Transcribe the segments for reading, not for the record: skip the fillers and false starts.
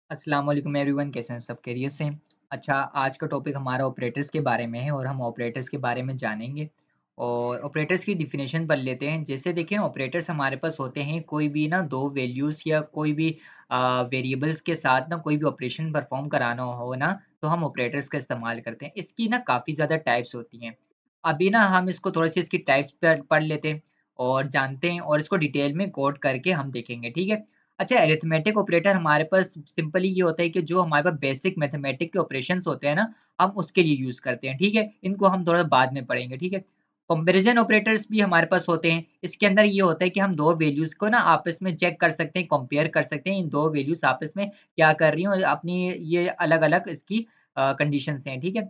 अस्सलाम वालेकुम एवरीवन, कैसे हैं सब खैरियत से? अच्छा, आज का टॉपिक हमारा ऑपरेटर्स के बारे में है और हम ऑपरेटर्स के बारे में जानेंगे और ऑपरेटर्स की डिफिनेशन पढ़ लेते हैं। जैसे देखें, ऑपरेटर्स हमारे पास होते हैं कोई भी ना 2 वैल्यूज़ या कोई भी वेरिएबल्स के साथ ना कोई भी ऑपरेशन परफॉर्म कराना हो ना, तो हम ऑपरेटर्स का इस्तेमाल करते हैं। इसकी ना काफ़ी ज़्यादा टाइप्स होती हैं। अभी ना हम इसको थोड़ी-सी इसकी टाइप्स पर पढ़ लेते हैं और जानते हैं और इसको डिटेल में कोड करके हम देखेंगे, ठीक है? अच्छा, अरिथमेटिक ऑपरेटर हमारे पास सिंपली ये होता है कि जो हमारे पास बेसिक मैथमेटिक के ऑपरेशंस होते हैं ना, हम उसके लिए यूज़ करते हैं, ठीक है? इनको हम थोड़ा बाद में पढ़ेंगे, ठीक है? कंपैरिज़न ऑपरेटर्स भी हमारे पास होते हैं। इसके अंदर ये होता है कि हम 2 वैल्यूज़ को ना आपस में चेक कर सकते हैं, कंपेयर कर सकते हैं, इन 2 वैल्यूज़ आपस में क्या कर रही हैं और अपनी ये अलग-अलग इसकी कंडीशंस हैं, ठीक है?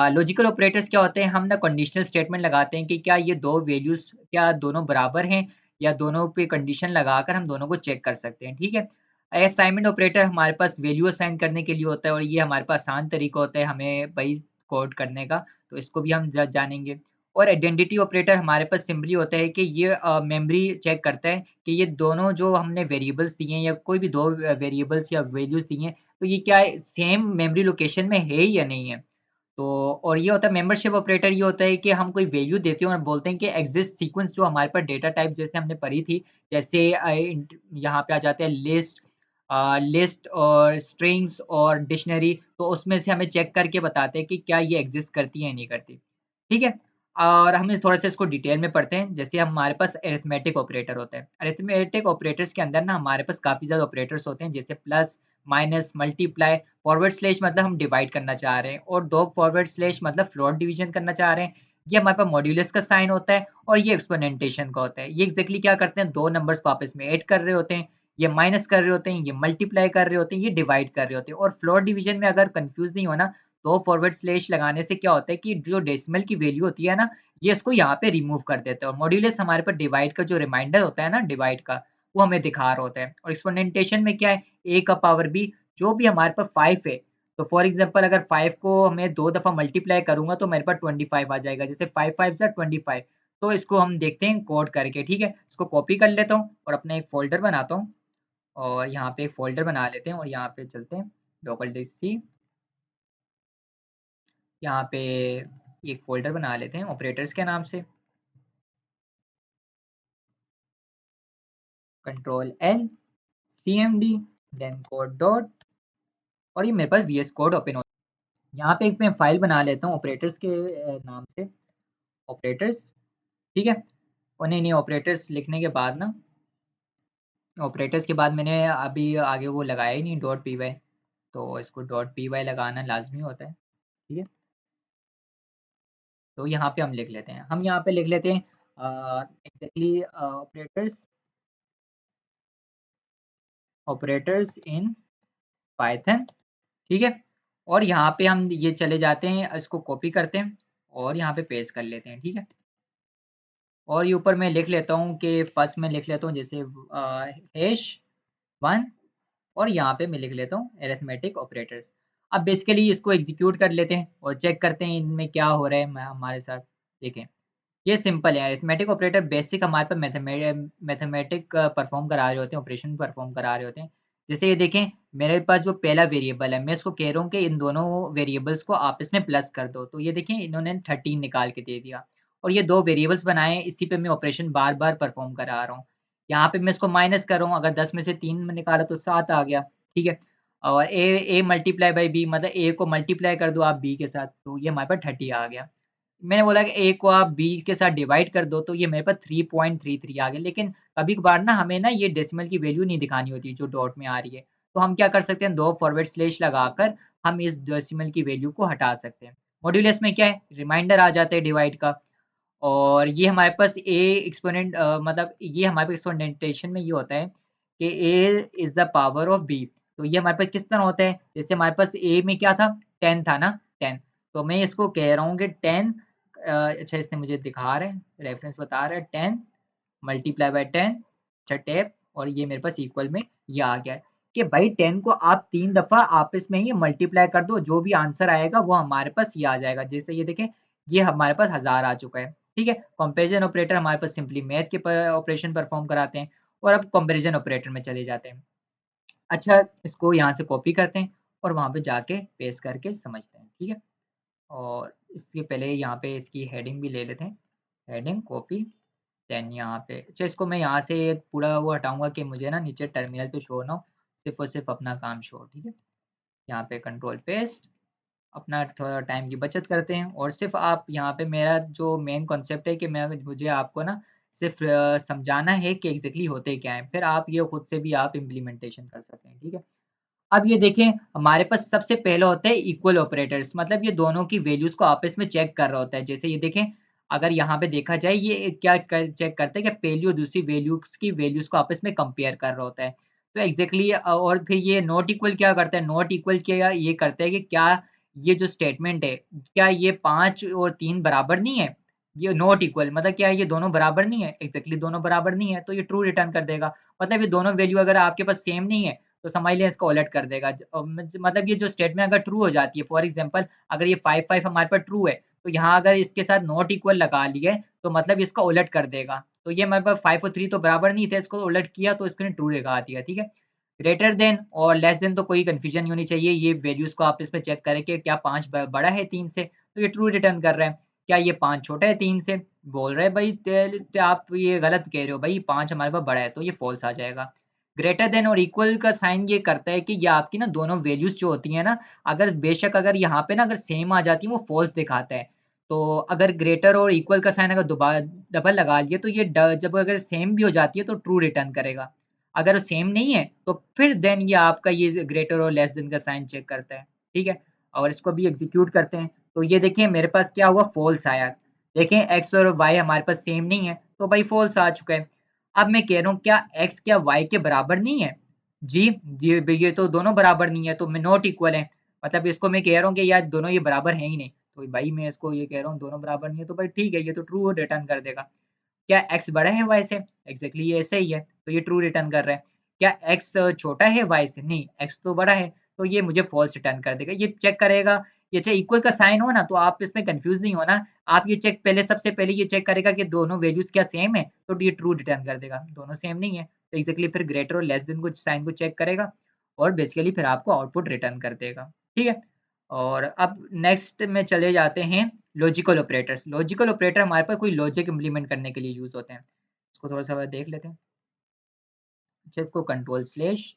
लॉजिकल ऑपरेटर्स क्या होते हैं, हम ना कंडीशनल स्टेटमेंट लगाते हैं कि क्या ये 2 वैल्यूज़ क्या दोनों बराबर हैं या दोनों पे कंडीशन लगाकर हम दोनों को चेक कर सकते हैं, ठीक है? असाइनमेंट ऑपरेटर हमारे पास वैल्यू असाइन करने के लिए होता है और ये हमारे पास आसान तरीका होता है हमें वही कोड करने का, तो इसको भी हम जानेंगे। और आइडेंटिटी ऑपरेटर हमारे पास सिंपली होता है कि ये मेमोरी चेक करता है कि ये दोनों जो हमने वेरिएबल्स दिए हैं या कोई भी 2 वेरिएबल्स या वैल्यूज़ दी हैं, तो ये क्या सेम मेमोरी लोकेशन में है या नहीं है। तो और ये होता है मेंबरशिप ऑपरेटर, ये होता है कि हम कोई वैल्यू देते हैं और बोलते हैं कि एग्जिस्ट सीक्वेंस जो हमारे पास डेटा टाइप जैसे हमने पढ़ी थी, जैसे यहाँ पे आ जाते हैं लिस्ट और स्ट्रिंग्स और डिक्शनरी, तो उसमें से हमें चेक करके बताते हैं कि क्या ये एग्जिस्ट करती है या नहीं करती। ठीक है? और हम इस थोड़ा-सा इसको डिटेल में पढ़ते हैं। जैसे हमारे पास अरिथमेटिक ऑपरेटर होता है। अरिथमेटिक ऑपरेटर्स के अंदर ना हमारे पास काफ़ी ज़्यादा ऑपरेटर्स होते हैं, जैसे plus, minus, multiply, forward slash मतलब हम डिवाइड करना चाह रहे हैं और दो फॉरवर्ड स्लैश मतलब फ्लोट डिवीजन करना चाह रहे हैं। ये हमारे पास मॉड्यूलस का साइन होता है और ये एक्सपोनेंटेशन का होता है। ये एग्जैक्टली क्या करते हैं, दो नंबर्स को आपस में ऐड कर रहे होते हैं, ये माइनस कर रहे होते हैं, ये मल्टीप्लाई कर रहे होते हैं, ये डिवाइड कर रहे होते हैं। और फ्लोट डिवीजन में अगर कंफ्यूज नहीं होना, तो फॉरवर्ड स्लैश लगाने से क्या होता है कि जो डेसिमल की वैल्यू होती है ना, ये इसको यहाँ पे रिमूव कर देता है और मॉड्यूलस हमारे पास डिवाइड का जो रिमाइंडर होता है ना डिवाइड का, वो हमें दिखा रहा होता है। और एक्सपोनेंटेशन में क्या है, a का पावर b, जो भी हमारे पास 5 है, तो फॉर एग्जांपल अगर 5 को मैं 2 दफ़ा मल्टीप्लाई करूँगा तो मेरे पास 25 आ जाएगा। जैसे 5 5 ज़ा 25। तो इसको हम देखते हैं कोड करके, ठीक है? इसको कॉपी कर लेता हूँ और अपना एक फ़ोल्डर बनाता हूँ और यहाँ पे एक फ़ोल्डर बना लेते हैं और यहाँ पे चलते हैं लोकल डिस्क सी, यहाँ पे एक फ़ोल्डर बना लेते हैं ऑपरेटर्स के नाम से, control L, CMD, then code dot, और ये मेरे पास वीएस कोड ओपन हो। यहाँ पे एक मैं फाइल बना लेता हूँ ऑपरेटर्स के नाम से, ऑपरेटर्स, ठीक है? और नहीं नहीं, ऑपरेटर्स लिखने के बाद ना, ऑपरेटर्स के बाद मैंने अभी आगे वो लगाया ही नहीं डॉट पी वाई, तो इसको डॉट पी वाई लगाना लाजमी होता है, ठीक है? तो यहाँ पे हम लिख लेते हैं, हम यहाँ पे लिख लेते हैं exactly operators, operators in Python, ठीक है? और यहाँ पे हम ये चले जाते हैं, इसको कॉपी करते हैं और यहाँ पे पेस्ट कर लेते हैं, ठीक है? और ये ऊपर मैं लिख लेता हूँ कि फर्स्ट में लिख लेता हूँ जैसे हैश 1, और यहाँ पे मैं लिख लेता हूँ अरिथमेटिक ऑपरेटर्स। अब बेसिकली इसको एग्जीक्यूट कर लेते हैं और चेक करते हैं इनमें क्या हो रहा है हमारे साथ। देखें, ये सिंपल है, अरिथमेटिक ऑपरेटर बेसिक हमारे पास मैथमेटिक परफॉर्म करा रहे होते हैं, ऑपरेशन परफॉर्म करा रहे होते हैं। जैसे ये देखें, मेरे पास जो पहला वेरिएबल है, मैं इसको कह रहा हूँ कि इन दोनों वेरिएबल्स को आपस में प्लस कर दो, तो ये देखें इन्होंने 13 निकाल के दे दिया और ये दो वेरिएबल्स बनाए हैं, इसी पे मैं ऑपरेशन बार बार परफॉर्म करा रहा हूँ। यहाँ पे मैं इसको माइनस कर रहा हूँ, अगर 10 में से 3 में निकाला तो 7 आ गया, ठीक है? और ए मल्टीप्लाई बाई बी मतलब ए को मल्टीप्लाई कर दो आप बी के साथ, तो ये हमारे पास 30 आ गया। मैंने बोला कि ए को आप बी के साथ डिवाइड कर दो, तो ये मेरे पास 3.33 आ गया। लेकिन कभी-कभार ना हमें ना ये डेसिमल की वैल्यू नहीं दिखानी होती जो डॉट में आ रही है। तो हम क्या कर सकते हैं, 2 फॉरवर्ड स्लैश लगाकर हम इस डेसिमल की वैल्यू को हटा सकते हैं। मॉड्यूलस में क्या है, रिमाइंडर आ जाता है डिवाइड का, और ये हमारे पास ए एक्सपोनेंट मतलब ये हमारे पास एक्सपोनेंटेशन में ये होता है कि A is the power of B. तो ये हमारे पास किस तरह होता है, जैसे हमारे पास ए में क्या था, 10 था ना, 10। तो मैं इसको कह रहा हूँ कि 10, अच्छा इसने मुझे दिखा रहा है, रेफरेंस बता रहा है 10 मल्टीप्लाई बाय 10, अच्छा टैप, और ये मेरे पास इक्वल में ये आ गया है कि भाई 10 को आप 3 दफ़ा आपस में ही मल्टीप्लाई कर दो, जो भी आंसर आएगा वो हमारे पास ये आ जाएगा। जैसे ये देखें, ये हमारे पास 1000 आ चुका है, ठीक है? कंपैरिजन ऑपरेटर हमारे पास सिंपली मैथ के ऑपरेशन परफॉर्म कराते हैं और अब कंपैरिजन ऑपरेटर में चले जाते हैं। अच्छा, इसको यहाँ से कॉपी करते हैं और वहाँ पे जाके पेस्ट करके समझते हैं, ठीक है। और इसके पहले यहाँ पे इसकी हेडिंग भी ले लेते हैं, हेडिंग कॉपी, देन यहाँ पे अच्छा इसको मैं यहाँ से पूरा वो हटाऊंगा कि मुझे ना नीचे टर्मिनल पे शो ना हो, सिर्फ और सिर्फ अपना काम शो हो, ठीक है। यहाँ पे कंट्रोल पेस्ट, अपना थोड़ा टाइम की बचत करते हैं और सिर्फ आप यहाँ पे मेरा जो मेन कॉन्सेप्ट है कि मैं मुझे आपको ना सिर्फ समझाना है कि एग्जैक्टली होते क्या है, फिर आप ये खुद से भी आप इम्प्लीमेंटेशन कर सकते हैं, ठीक है। अब ये देखें, हमारे पास सबसे पहले होते हैं इक्वल ऑपरेटर्स, मतलब ये दोनों की वैल्यूज को आपस में चेक कर रहा होता है। जैसे ये देखें, अगर यहाँ पे देखा जाए ये क्या चेक करते हैं कि पहली और दूसरी वैल्यूज की वैल्यूज को आपस में कंपेयर कर रहा होता है। तो एग्जैक्टली और फिर ये नॉट इक्वल क्या करता है, नॉट इक्वल क्या ये करता है कि क्या ये जो स्टेटमेंट है, क्या ये 5 और 3 बराबर नहीं है। ये नॉट इक्वल मतलब क्या है, ये दोनों बराबर नहीं है, एग्जैक्टली दोनों बराबर नहीं है, तो ये ट्रू रिटर्न कर देगा। मतलब ये दोनों वैल्यू अगर आपके पास सेम नहीं है तो समझ लें इसको उलट कर देगा। मतलब ये जो स्टेटमेंट अगर ट्रू हो जाती है, फॉर एग्जांपल अगर ये 5 5 हमारे पास ट्रू है, तो यहाँ अगर इसके साथ नॉट इक्वल लगा लिए तो मतलब इसका उलट कर देगा। तो ये हमारे पास 5 और 3 तो बराबर नहीं थे, इसको उलट किया तो इसको ट्रू लगा दिया, ठीक है। ग्रेटर देन और लेस देन तो कोई कंफ्यूजन नहीं होनी चाहिए, ये वैल्यूज को आप इसमें चेक करें कि क्या 5 बड़ा है 3 से, तो ये ट्रू रिटर्न कर रहा है। क्या ये 5 छोटा है 3 से, बोल रहे हैं भाई आप ये गलत कह रहे हो भाई, 5 हमारे पास बड़ा है, तो ये फॉल्स आ जाएगा। ग्रेटर देन और इक्वल का साइन ये करता है कि ये आपकी ना दोनों वैल्यूज जो होती हैं ना, अगर बेशक अगर यहाँ पे ना अगर सेम आ जाती है वो फॉल्स दिखाता है। तो अगर ग्रेटर और इक्वल का साइन अगर दोबारा डबल लगा लिए तो ये जब अगर सेम भी हो जाती है तो ट्रू रिटर्न करेगा। अगर सेम नहीं है तो फिर देन ये आपका ये ग्रेटर और लेस देन का साइन चेक करता है, ठीक है। और इसको भी एग्जीक्यूट करते हैं तो ये देखिए मेरे पास क्या हुआ, फॉल्स आया। देखें एक्स और वाई हमारे पास सेम नहीं है तो भाई फॉल्स आ चुका है। अब मैं कह रहा हूँ क्या एक्स क्या वाई के बराबर नहीं है। जी, ये तो दोनों बराबर नहीं है, तो मैं नॉट इक्वल है। मतलब इसको मैं कह रहा हूँ कि यार दोनों ये बराबर है ही नहीं, तो भाई मैं इसको ये कह रहा हूँ दोनों बराबर नहीं है, तो भाई ठीक है ये तो ट्रू रिटर्न कर देगा। क्या एक्स बड़ा है वाई से, एग्जैक्टली ये ऐसे ही है, तो ये ट्रू रिटर्न कर रहा है। क्या एक्स छोटा है वाई से, नहीं एक्स तो बड़ा है, तो ये मुझे फॉल्स रिटर्न कर देगा। ये चेक करेगा, ये चाहे इक्वल का साइन हो ना तो आप इसमें कंफ्यूज नहीं होना। आप ये चेक पहले सबसे पहले ये चेक करेगा कि दोनों वैल्यूज क्या सेम है, तो ये ट्रू रिटर्न कर देगा। दोनों सेम नहीं है तो एग्जैक्टली फिर ग्रेटर और लेस देन को साइन को चेक करेगा और बेसिकली फिर आपको आउटपुट रिटर्न कर देगा, ठीक है। और अब नेक्स्ट में चले जाते हैं लॉजिकल ऑपरेटर्स। लॉजिकल ऑपरेटर हमारे पास कोई लॉजिक इंप्लीमेंट करने के लिए यूज होते हैं। इसको थोड़ा सा देख लेते हैं। अच्छा, इसको कंट्रोल स्लैश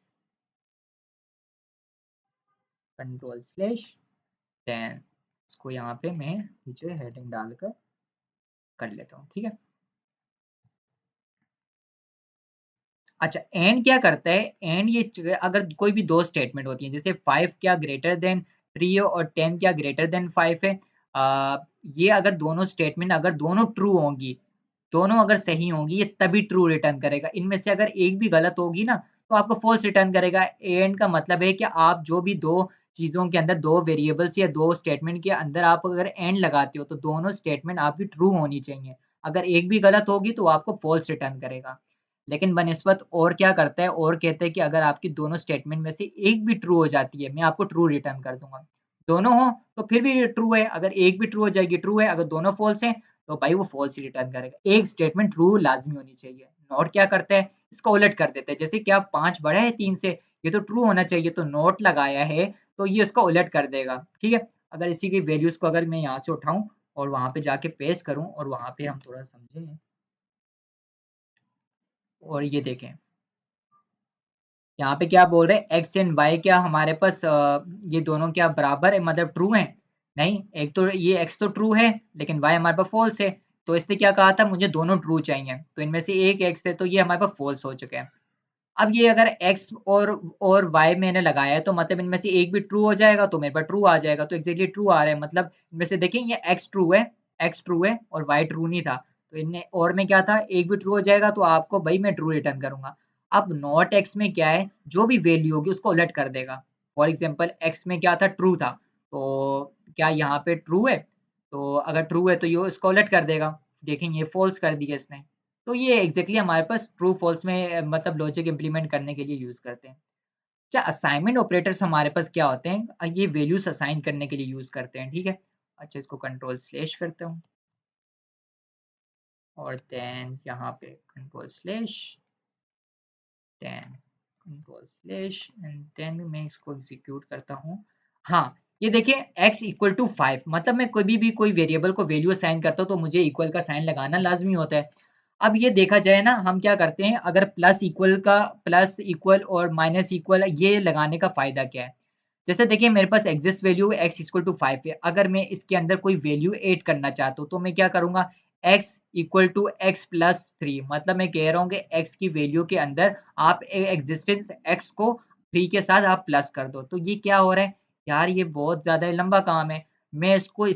देन इसको यहाँ पे मैं नीचे हेडिंग डालकर कर लेता हूँ, ठीक है। अच्छा, एंड क्या करता है, एंड ये अगर कोई भी दो स्टेटमेंट होती है, जैसे 5 क्या ग्रेटर देन 3 है और 10 क्या ग्रेटर देन 5 है, ये अगर दोनों स्टेटमेंट अगर दोनों ट्रू होंगी, दोनों अगर सही होंगी, ये तभी ट्रू रिटर्न करेगा। इनमें से अगर एक भी गलत होगी ना तो आपको फॉल्स रिटर्न करेगा। एंड का मतलब है कि आप जो भी दो चीजों के अंदर, दो वेरिएबल्स या दो स्टेटमेंट के अंदर आप अगर एंड लगाते हो तो दोनों स्टेटमेंट आपकी ट्रू होनी चाहिए। अगर एक भी गलत होगी तो आपको फॉल्स रिटर्न करेगा। लेकिन बनिस्बत और क्या करता है, और कहते हैं कि अगर आपकी दोनों स्टेटमेंट में से एक भी ट्रू हो जाती है, मैं आपको ट्रू रिटर्न कर दूंगा। दोनों हो तो फिर भी ट्रू है, अगर एक भी ट्रू हो जाएगी ट्रू है, अगर दोनों फॉल्स हैं तो भाई वो फॉल्स ही रिटर्न करेगा। एक स्टेटमेंट ट्रू लाजमी होनी चाहिए। नॉट क्या करता है, इसको उलट कर देता है। जैसे क्या 5 बड़ा है 3 से, ये तो ट्रू होना चाहिए, तो नॉट लगाया है तो ये इसको उलट कर देगा, ठीक है। अगर इसी की वैल्यूज को अगर मैं यहाँ से उठाऊं और वहां पे जाके पेस्ट करूं और वहां पे हम थोड़ा समझें और ये देखें, यहाँ पे क्या बोल रहे हैं, एक्स एंड वाई क्या हमारे पास ये दोनों क्या बराबर है, मतलब ट्रू है। नहीं, एक तो ये एक्स तो ट्रू है लेकिन वाई हमारे पास फॉल्स है। तो इसने क्या कहा था, मुझे दोनों ट्रू चाहिए, तो इनमें से एक एक्स है तो ये हमारे पास फॉल्स हो चुके हैं। अब ये अगर एक्स और वाई मैंने लगाया है तो मतलब इनमें से एक भी ट्रू हो जाएगा तो मेरे पास ट्रू आ जाएगा, तो एग्जैक्टली ट्रू आ रहा है। मतलब इनमें से देखें ये एक्स ट्रू है और वाई ट्रू नहीं था, तो इनने और में क्या था, एक भी ट्रू हो जाएगा तो आपको भाई मैं ट्रू रिटर्न करूंगा। अब नॉट एक्स में क्या है, जो भी वैल्यू होगी उसको उलट कर देगा। फॉर एग्जाम्पल एक्स में क्या था, ट्रू था, तो क्या यहाँ पे ट्रू है, तो अगर ट्रू है तो ये इसको उलट कर देगा। देखेंगे ये फॉल्स कर दिया इसने। तो ये एग्जैक्टली हमारे पास ट्रू फॉल्स में मतलब लॉजिक इंप्लीमेंट करने के लिए यूज करते हैं। अच्छा, असाइनमेंट ऑपरेटर्स हमारे पास क्या होते हैं, ये वैल्यूज असाइन करने के लिए यूज करते हैं, ठीक है। अच्छा, इसको कंट्रोल स्लैश करता हूँ और देन यहाँ पे control slash then control slash and then मैं इसको एग्जीक्यूट करता हूँ। हाँ, ये देखिए x इक्वल टू 5, मतलब मैं कोई भी कोई वेरिएबल को वैल्यू असाइन करता हूँ तो मुझे इक्वल का साइन लगाना लाजमी होता है। अब ये देखा जाए ना, हम क्या करते हैं, अगर प्लस इक्वल और माइनस इक्वल ये लगाने का फायदा क्या है। जैसे देखिए मेरे पास exist value x equal to 5 है, अगर मैं इसके अंदर कोई वैल्यू ऐड करना चाहता हूँ तो मैं क्या करूंगा, x equal to X plus 3, मतलब मैं कह रहा हूँ कि x की वैल्यू के अंदर आप एग्जिस्टेंस x को 3 के साथ आप प्लस कर दो। तो ये क्या हो रहा है यार, ये बहुत ज्यादा लंबा काम है। मैं इसको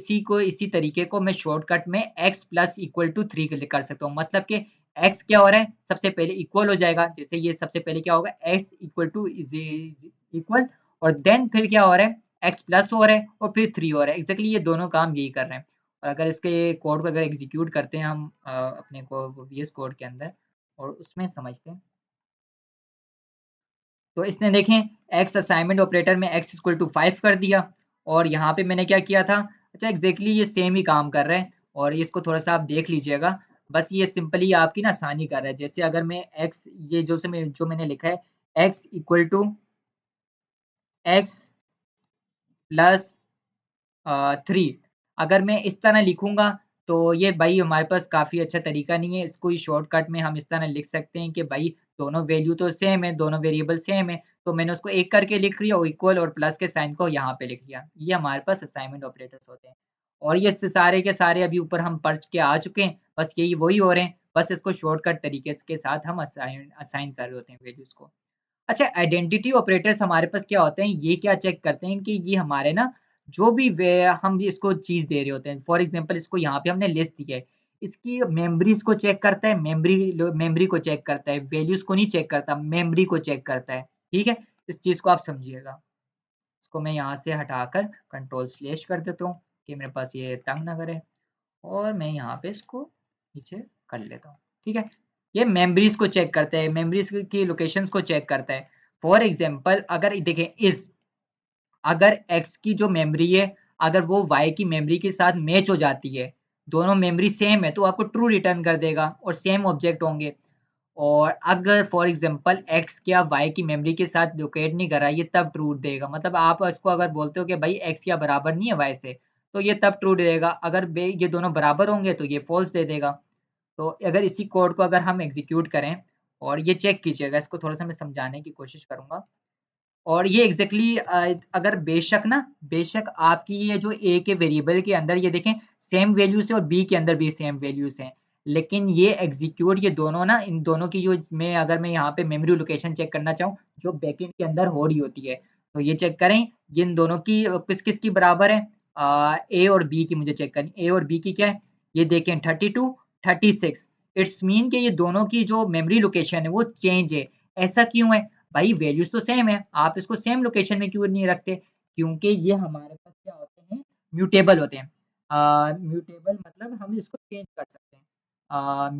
इसी तरीके को मैं शॉर्टकट में x प्लस इक्वल टू 3 कर सकता हूँ, मतलब कि x क्या हो रहा है, सबसे पहले इक्वल हो जाएगा, जैसे ये सबसे पहले क्या होगा, x इक्वल टू इक्वल, और देन फिर क्या हो रहा है, x प्लस हो रहा है और फिर 3 हो रहा है। एग्जैक्टली ये दोनों काम यही कर रहे हैं। और अगर इसके कोड को अगर एग्जीक्यूट करते हैं हम अपने को VS कोड के अंदर और उसमें समझते हैं, तो इसने देखें एक्स असाइनमेंट ऑपरेटर में x इक्वल टू 5 कर दिया, और यहाँ पे मैंने क्या किया था, अच्छा एग्जैक्टली ये सेम ही काम कर रहा है। और इसको थोड़ा सा आप देख लीजिएगा, बस ये सिंपली आपकी ना आसानी कर रहा है। जैसे अगर मैं x, ये जो मैंने लिखा है x equal to X plus 3, अगर मैं इस तरह लिखूंगा तो ये भाई हमारे पास काफी अच्छा तरीका नहीं है। इसको ही शॉर्टकट में हम इस तरह लिख सकते हैं कि भाई दोनों वैल्यू तो सेम है, दोनों वेरिएबल सेम है, तो मैंने उसको एक करके लिख लिया और इक्वल और प्लस के साइन को यहाँ पे लिख लिया। ये हमारे पास असाइनमेंट ऑपरेटर्स होते हैं। और ये सारे के सारे अभी ऊपर हम पढ़ के आ चुके हैं, बस यही वही हो रहे हैं, बस इसको शॉर्टकट तरीके के साथ हम असाइन कर रहे होते हैं वैल्यूज को। अच्छा, आइडेंटिटी ऑपरेटर्स हमारे पास क्या होते हैं, ये क्या चेक करते हैं कि ये हमारे ना जो भी वे हम इसको चीज दे रहे होते हैं, फॉर एग्जांपल इसको यहाँ पे हमने लिस्ट दिया है, इसकी मेमोरीज को चेक करता है, मेमोरी को चेक करता है, वैल्यूज को नहीं चेक करता, मेमोरी को चेक करता है। ठीक है, इस चीज को आप समझिएगा। इसको मैं यहाँ से हटाकर कंट्रोल स्लैश कर देता हूँ कि मेरे पास ये तंग ना करे, और मैं यहाँ पे इसको नीचे कर लेता हूँ। ठीक है, ये मेमोरीज को चेक करता है, मेमोरीज की लोकेशंस को चेक करता है। फॉर एग्जांपल अगर देखें इस, अगर x की जो मेमोरी है, अगर वो y की मेमोरी के साथ मैच हो जाती है, दोनों मेमोरी सेम है, तो आपको ट्रू रिटर्न कर देगा और सेम ऑब्जेक्ट होंगे। और अगर फॉर एग्जांपल x क्या y की मेमोरी के साथ लोकेट नहीं कर रहा, ये तब ट्रू देगा। मतलब आप इसको अगर बोलते हो कि भाई x क्या बराबर नहीं है y से, तो ये तब ट्रू देगा। अगर ये दोनों बराबर होंगे तो ये फॉल्स दे देगा। तो अगर इसी कोड को अगर हम एग्जीक्यूट करें और ये चेक कीजिएगा, इसको थोड़ा सा मैं समझाने की कोशिश करूंगा। और ये एग्जैक्टली अगर बेशक आपकी ये जो a के वेरिएबल के अंदर ये देखें सेम वैल्यूज है और b के अंदर भी सेम वैल्यूज हैं, लेकिन ये एग्जीक्यूट ये दोनों ना, इन दोनों की जो मैं यहाँ पे मेमोरी लोकेशन चेक करना चाहूँ जो बैकएंड के अंदर हो रही होती है, तो ये चेक करें ये इन दोनों की किस किस की बराबर है। a और b की मुझे चेक करनी, a और b की क्या है, ये देखें 32 36, इट्स मीन कि ये दोनों की जो मेमोरी लोकेशन है वो चेंज है। ऐसा क्यों है भाई, वैल्यूज तो सेम है, आप इसको सेम लोकेशन में क्यों नहीं रखते, क्योंकि ये हमारे पास क्या होते हैं, म्यूटेबल होते हैं। म्यूटेबल मतलब हम इसको चेंज कर सकते हैं,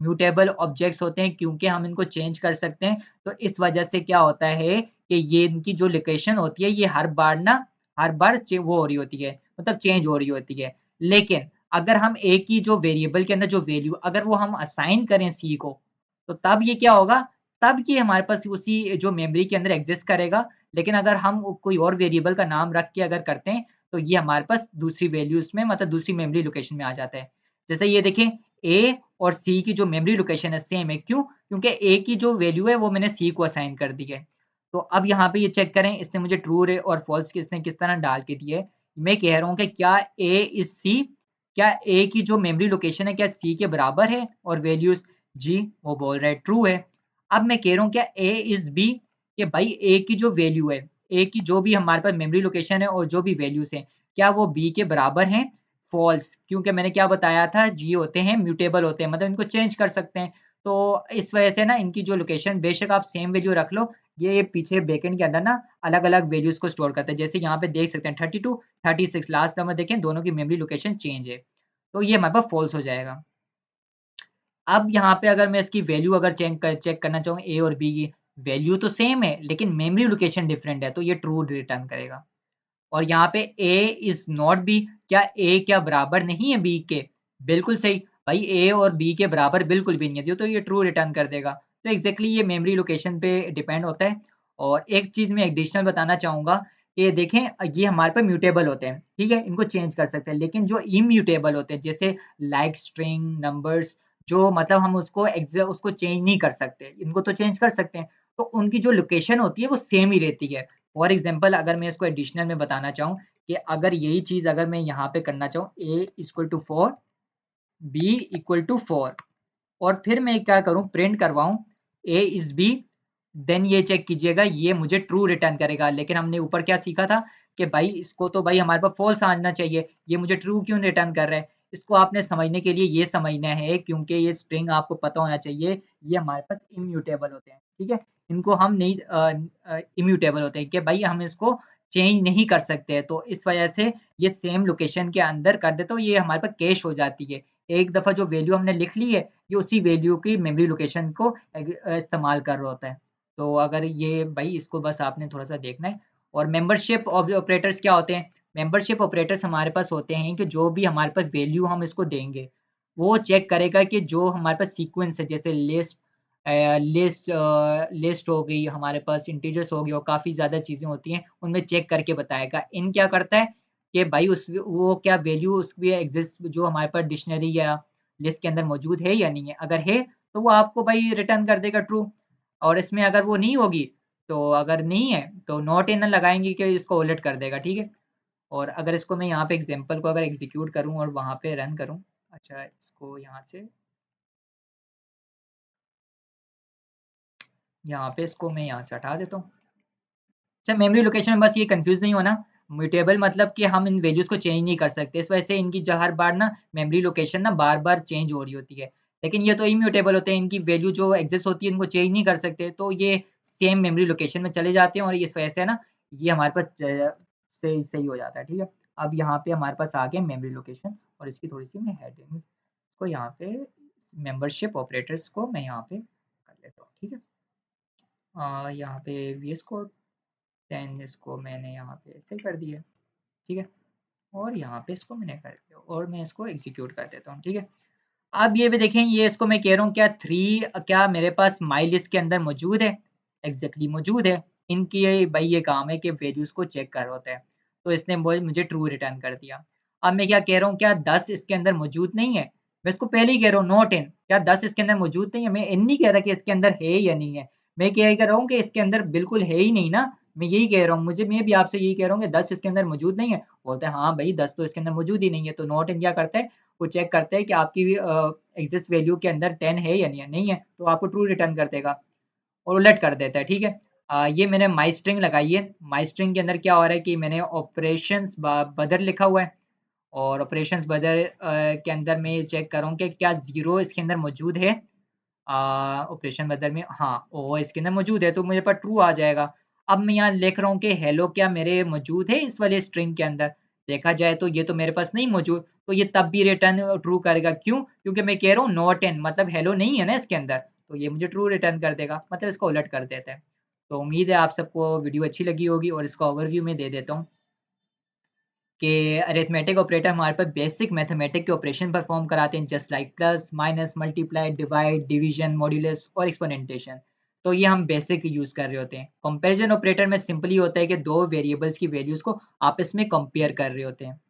म्यूटेबल ऑब्जेक्ट्स होते हैं क्योंकि हम इनको चेंज कर सकते हैं। तो इस वजह से क्या होता है कि ये इनकी जो लोकेशन होती है ये हर बार वो हो रही होती है, मतलब चेंज हो रही होती है। लेकिन अगर हम एक ही जो वेरिएबल के अंदर जो वैल्यू अगर वो हम असाइन करें सी को, तो तब ये क्या होगा, तब ये हमारे पास उसी जो मेमोरी के अंदर एग्जिस्ट करेगा। लेकिन अगर हम कोई और वेरिएबल का नाम रख के अगर करते हैं तो ये हमारे पास दूसरी वैल्यूज में, मतलब दूसरी मेमोरी लोकेशन में आ जाता है। जैसे ये देखें ए और सी की जो मेमोरी लोकेशन है सेम है, क्यों, क्योंकि ए की जो वैल्यू है वो मैंने सी को असाइन कर दी है। तो अब यहाँ पे ये चेक करें इसने मुझे ट्रू और फॉल्स इसने किस तरह डाल के दिए है। मैं कह रहा हूँ कि क्या ए इज सी, क्या ए की जो मेमोरी लोकेशन है क्या सी के बराबर है, और वैल्यूज जी वो बोल रहा है ट्रू है। अब मैं कह रहा हूँ क्या ए इज बी, कि भाई ए की जो वैल्यू है, ए की जो भी हमारे पास मेमोरी लोकेशन है और जो भी वैल्यूज हैं क्या वो बी के बराबर हैं, फॉल्स, क्योंकि मैंने क्या बताया था जी होते हैं म्यूटेबल होते हैं, मतलब इनको चेंज कर सकते हैं। तो इस वजह से ना इनकी जो लोकेशन बेशक आप सेम वैल्यू रख लो, ये पीछे बैकएंड के अंदर ना अलग अलग वैल्यूज को स्टोर करता है। जैसे यहाँ पे देख सकते हैं 32 36 लास्ट नंबर देखें दोनों की मेमोरी लोकेशन चेंज है, तो ये हमारे पास फॉल्स हो जाएगा। अब यहाँ पे अगर मैं इसकी वैल्यू अगर चेक करना चाहूँ ए और बी की, वैल्यू तो सेम है लेकिन मेमोरी लोकेशन डिफरेंट है, तो ये ट्रू रिटर्न करेगा। और यहाँ पे ए इज नॉट बी, क्या ए क्या बराबर नहीं है बी के, बिल्कुल सही भाई, ए और बी के बराबर बिल्कुल भी नहीं है, तो ये ट्रू रिटर्न कर देगा। तो एग्जैक्टली ये मेमोरी लोकेशन पे डिपेंड होता है। और एक चीज़ मैं एडिशनल बताना चाहूँगा कि देखें ये हमारे पे म्यूटेबल होते हैं, ठीक है, इनको चेंज कर सकते हैं, लेकिन जो इम्यूटेबल होते हैं जैसे लाइक स्ट्रिंग नंबर्स, जो मतलब हम उसको चेंज नहीं कर सकते, इनको तो चेंज कर सकते हैं, तो उनकी जो लोकेशन होती है वो सेम ही रहती है। फॉर एग्जाम्पल अगर मैं इसको एडिशनल में बताना चाहूँ कि अगर यही चीज़ अगर मैं यहाँ पे करना चाहूँ a equal to 4 b equal to 4 और फिर मैं क्या करूं प्रिंट करवाऊं a इज b, देन ये चेक कीजिएगा ये मुझे ट्रू रिटर्न करेगा। लेकिन हमने ऊपर क्या सीखा था कि भाई इसको तो भाई हमारे पास फॉल्स आना चाहिए, ये मुझे ट्रू क्यों रिटर्न कर रहा है। इसको आपने समझने के लिए ये समझना है क्योंकि ये स्ट्रिंग आपको पता होना चाहिए ये हमारे पास इम्यूटेबल होते हैं, ठीक है, इनको हम नहीं इम्यूटेबल होते हैं कि भाई हम इसको चेंज नहीं कर सकते, तो इस वजह से ये सेम लोकेशन के अंदर कर दे तो ये हमारे पास कैश हो जाती है। एक दफा जो वैल्यू हमने लिख ली है ये उसी वैल्यू की मेमोरी लोकेशन को इस्तेमाल कर रहा होता है। तो अगर ये भाई इसको बस आपने थोड़ा सा देखना है। और मेंबरशिप ऑपरेटर्स क्या होते हैं? मेंबरशिप ऑपरेटर्स हमारे पास होते हैं कि जो भी हमारे पास वैल्यू हम इसको देंगे वो चेक करेगा कि जो हमारे पास सीक्वेंस है जैसे लिस्ट हो गई, हमारे पास इंटीजर्स हो गई और काफ़ी ज़्यादा चीज़ें होती हैं उनमें चेक करके बताएगा। इन क्या करता है कि भाई उस वो क्या वैल्यू उसकी एग्जिस्ट जो हमारे पास डिक्शनरी या लिस्ट के अंदर मौजूद है या नहीं है। अगर है तो वो आपको भाई रिटर्न कर देगा ट्रू, और इसमें अगर वो नहीं होगी तो अगर नहीं है तो नॉट इन लगाएंगे कि इसको ओलेट कर देगा, ठीक है। और अगर इसको मैं यहाँ पे एग्जांपल को अगर एग्जीक्यूट करूँ और वहाँ पे रन करूँ, अच्छा इसको यहाँ पे इसको मैं यहाँ से हटा देता हूँ। अच्छा मेमोरी लोकेशन में बस ये कंफ्यूज नहीं होना, म्यूटेबल मतलब कि हम इन वैल्यूज को चेंज नहीं कर सकते, इस वजह से इनकी जो हर बार ना मेमोरी लोकेशन ना बार बार चेंज हो रही होती है। लेकिन ये तो इम्यूटेबल होते हैं, इनकी वैल्यू जो एग्जिस्ट होती है इनको चेंज नहीं कर सकते, तो ये सेम मेमोरी लोकेशन में चले जाते हैं और इस वजह से ना ये हमारे पास सही सही हो जाता है, ठीक है। अब यहाँ पे हमारे पास आ गया मेमोरी लोकेशन और इसकी थोड़ी सी मैं हेडिंग्स को यहाँ पे मेंबरशिप ऑपरेटर्स को मैं यहाँ पे कर लेता हूँ, ठीक है। यहाँ पे VS कोड, देन इसको मैंने यहाँ पे ऐसे कर दिया, ठीक है। और यहाँ पे इसको मैंने कर दिया और मैं इसको एग्जीक्यूट कर देता हूँ, ठीक है। अब ये भी देखें, ये इसको मैं कह रहा हूँ क्या 3 क्या मेरे पास माई लिस्ट के अंदर मौजूद है, एग्जैक्टली मौजूद है। इनकी भाई ये काम है कि वैल्यूज को चेक कर होता है, तो इसने मुझे ट्रू रिटर्न कर दिया। अब मैं क्या कह रहा हूँ क्या 10 इसके अंदर मौजूद नहीं है, मैं इसको पहले ही कह रहा हूँ नॉट इन, क्या 10 इसके अंदर मौजूद नहीं है, मैं इन नहीं कह रहा कि इसके अंदर है या नहीं है, मैं क्या कह रहा हूँ कि इसके अंदर बिल्कुल है ही नहीं ना, मैं यही कह रहा हूँ, मैं भी आपसे यही कह रहा हूँ कि 10 इसके अंदर मौजूद नहीं है। बोलते हैं हाँ भाई 10 तो इसके अंदर मौजूद ही नहीं है, तो नॉट इन क्या करता है, वो चेक करते हैं कि आपकी एग्जिस्ट वैल्यू के अंदर 10 है या नहीं है, तो आपको ट्रू रिटर्न कर देगा और उलट कर देता है, ठीक है। ये मैंने माई स्ट्रिंग लगाई है, माई स्ट्रिंग के अंदर क्या हो रहा है कि मैंने ऑपरेशंस बदर लिखा हुआ है और ऑपरेशंस बदर के अंदर मैं ये चेक कर रहा हूँ कि क्या जीरो इसके अंदर मौजूद है। ऑपरेशन बदर में हाँ ओ इसके अंदर मौजूद है तो मेरे पास ट्रू आ जाएगा। अब मैं यहाँ लिख रहा हूँ कि हेलो क्या मेरे मौजूद है इस वाले स्ट्रिंग के अंदर, देखा जाए तो ये तो मेरे पास नहीं मौजूद, तो ये तब भी रिटर्न ट्रू करेगा, क्यों, क्योंकि मैं कह रहा हूँ नॉट इन मतलब हेलो नहीं है ना इसके अंदर, तो ये मुझे ट्रू रिटर्न कर देगा, मतलब इसको उलट कर देता है। तो उम्मीद है आप सबको वीडियो अच्छी लगी होगी और इसका ओवरव्यू मैं दे देता हूँ कि अरिथमेटिक ऑपरेटर हमारे पास बेसिक मैथमेटिक के ऑपरेशन परफॉर्म कराते हैं just like plus minus multiply divide division modulus और एक्सपोनेंटेशन, तो ये हम बेसिक यूज कर रहे होते हैं। कंपैरिजन ऑपरेटर में सिंपली होता है कि दो वेरिएबल्स की वैल्यूज को आपस में कंपेयर कर रहे होते हैं।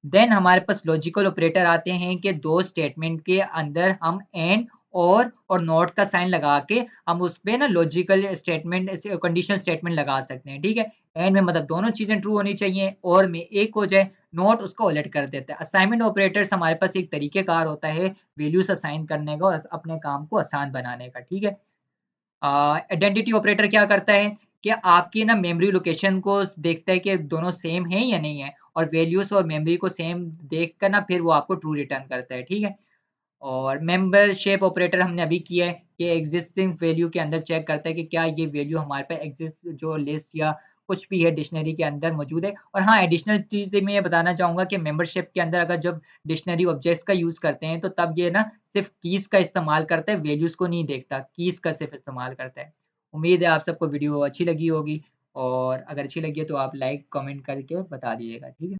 देन हमारे पास लॉजिकल ऑपरेटर आते हैं कि दो स्टेटमेंट के अंदर हम एंड और नॉट का साइन लगा के हम उस पे ना लॉजिकल स्टेटमेंट कंडीशनल स्टेटमेंट लगा सकते हैं, ठीक है। एंड में मतलब दोनों चीजें ट्रू होनी चाहिए और में एक हो जाए, नॉट उसको उलट कर देता है। असाइनमेंट ऑपरेटर्स हमारे पास एक तरीकेकार होता है वैल्यूज असाइन करने का और अपने काम को आसान बनाने का, ठीक है। आइडेंटिटी ऑपरेटर क्या करता है कि आपकी ना मेमोरी लोकेशन को देखता है कि दोनों सेम है या नहीं है और वैल्यूज और मेमोरी को सेम देख कर ना फिर वो आपको ट्रू रिटर्न करता है, ठीक है। और मेंबरशिप ऑपरेटर हमने अभी किया है कि एग्जिस्टिंग वैल्यू के अंदर चेक करता है कि क्या ये वैल्यू हमारे पास एग्जिस्ट जो लिस्ट या कुछ भी है डिक्शनरी के अंदर मौजूद है। और हाँ एडिशनल चीज़ मैं ये बताना चाहूँगा कि मेंबरशिप के अंदर अगर जब डिक्शनरी ऑब्जेक्ट्स का यूज़ करते हैं तो तब ये ना सिर्फ कीज़ का इस्तेमाल करता है, वैल्यूज़ को नहीं देखता, कीज़ का सिर्फ इस्तेमाल करता है। उम्मीद है आप सबको वीडियो अच्छी लगी होगी और अगर अच्छी लगी है तो आप लाइक कमेंट करके बता दीजिएगा, ठीक है।